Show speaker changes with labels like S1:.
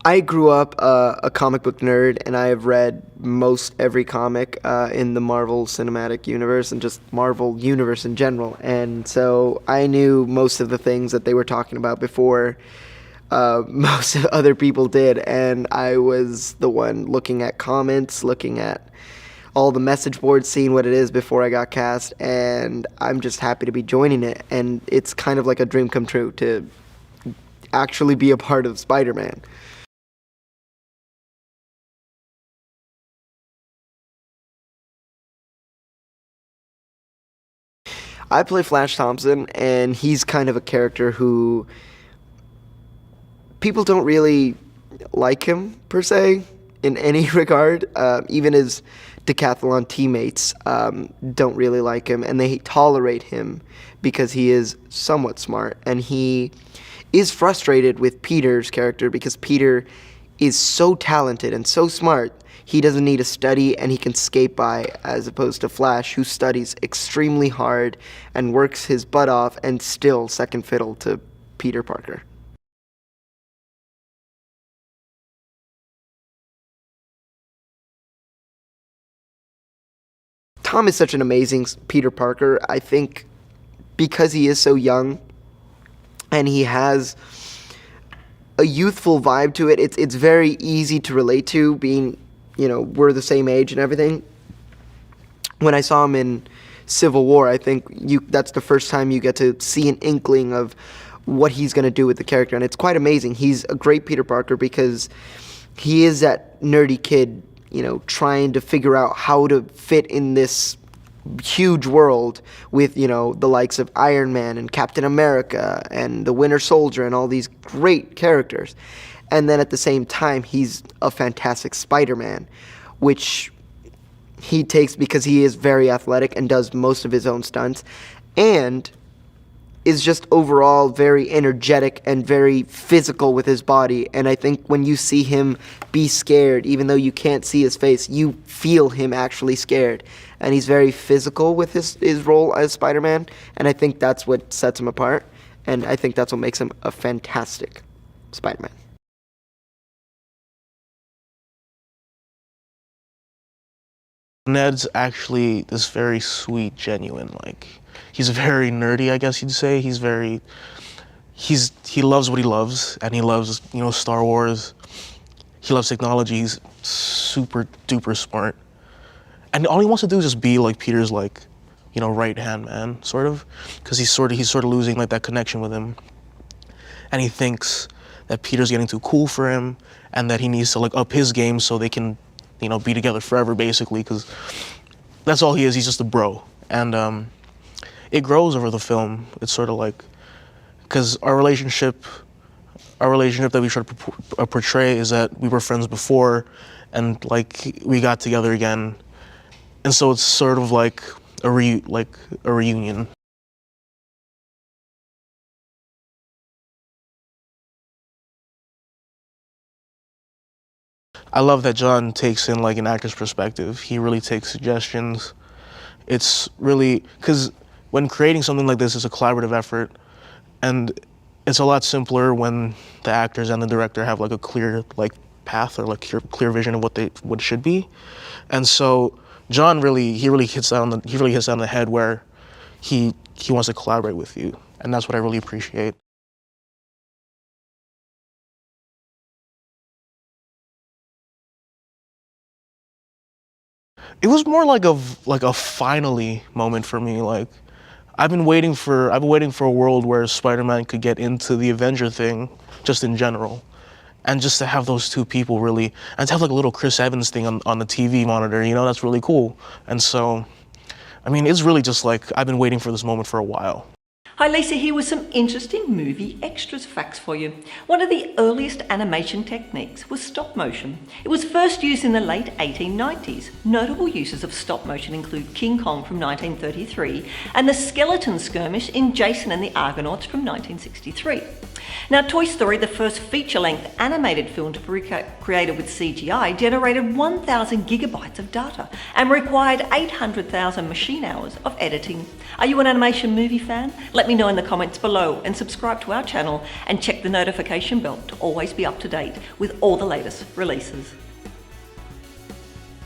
S1: I grew up a comic book nerd, and I have read most every comic in the Marvel Cinematic Universe and just Marvel Universe in general. And so I knew most of the things that they were talking about before most other people did. And I was the one looking at comments, looking at all the message boards, seeing what it is before I got cast. And I'm just happy to be joining it. And it's kind of like a dream come true to actually be a part of Spider-Man. I play Flash Thompson, and he's kind of a character who people don't really like him, per se, in any regard. Even his decathlon teammates don't really like him, and they tolerate him because he is somewhat smart, and he is frustrated with Peter's character because Peter is so talented and so smart. He doesn't need to study, and he can skate by, as opposed to Flash, who studies extremely hard and works his butt off and still second fiddle to Peter Parker. Tom is such an amazing Peter Parker. I think because he is so young and he has a youthful vibe to it, it's very easy to relate to, being, we're the same age and everything. When I saw him in Civil War, I think that's the first time you get to see an inkling of what he's going to do with the character, and it's quite amazing. He's a great Peter Parker because he is that nerdy kid, trying to figure out how to fit in this huge world with, the likes of Iron Man and Captain America and the Winter Soldier and all these great characters. And then at the same time, he's a fantastic Spider-Man, which he takes because he is very athletic and does most of his own stunts, and is just overall very energetic and very physical with his body. And I think when you see him be scared, even though you can't see his face, you feel him actually scared. And he's very physical with his role as Spider-Man, and I think that's what sets him apart, and I think that's what makes him a fantastic Spider-Man.
S2: Ned's actually this very sweet, genuine, he's very nerdy, I guess you'd say. He loves what he loves, and he loves, Star Wars. He loves technology. He's super duper smart. And all he wants to do is just be like Peter's, right-hand man, sort of. Because he's sort of losing, that connection with him. And he thinks that Peter's getting too cool for him, and that he needs to, up his game so they can, be together forever, basically, because that's all he is. He's just a bro. And it grows over the film. It's sort of because our relationship that we try to portray is that we were friends before, and we got together again, and so it's sort of like a reunion. I love that Jon takes in an actor's perspective. He really takes suggestions. It's really, because when creating something like this, it's a collaborative effort, and it's a lot simpler when the actors and the director have a clear path or clear vision of what it should be. And so Jon really hits that on the head, where he wants to collaborate with you, and that's what I really appreciate. It was more like a finally moment for me. I've been waiting for a world where Spider-Man could get into the Avenger thing, just in general. And just to have those two people really, and to have a little Chris Evans thing on the TV monitor, that's really cool. And so, it's really just I've been waiting for this moment for a while.
S3: Hi Lisa, here with some interesting movie extras facts for you. One of the earliest animation techniques was stop motion. It was first used in the late 1890s. Notable uses of stop motion include King Kong from 1933 and the skeleton skirmish in Jason and the Argonauts from 1963. Now, Toy Story, the first feature-length animated film to be created with CGI, generated 1,000 gigabytes of data and required 800,000 machine hours of editing. Are you an animation movie fan? Let let me know in the comments below and subscribe to our channel and check the notification bell to always be up to date with all the latest releases.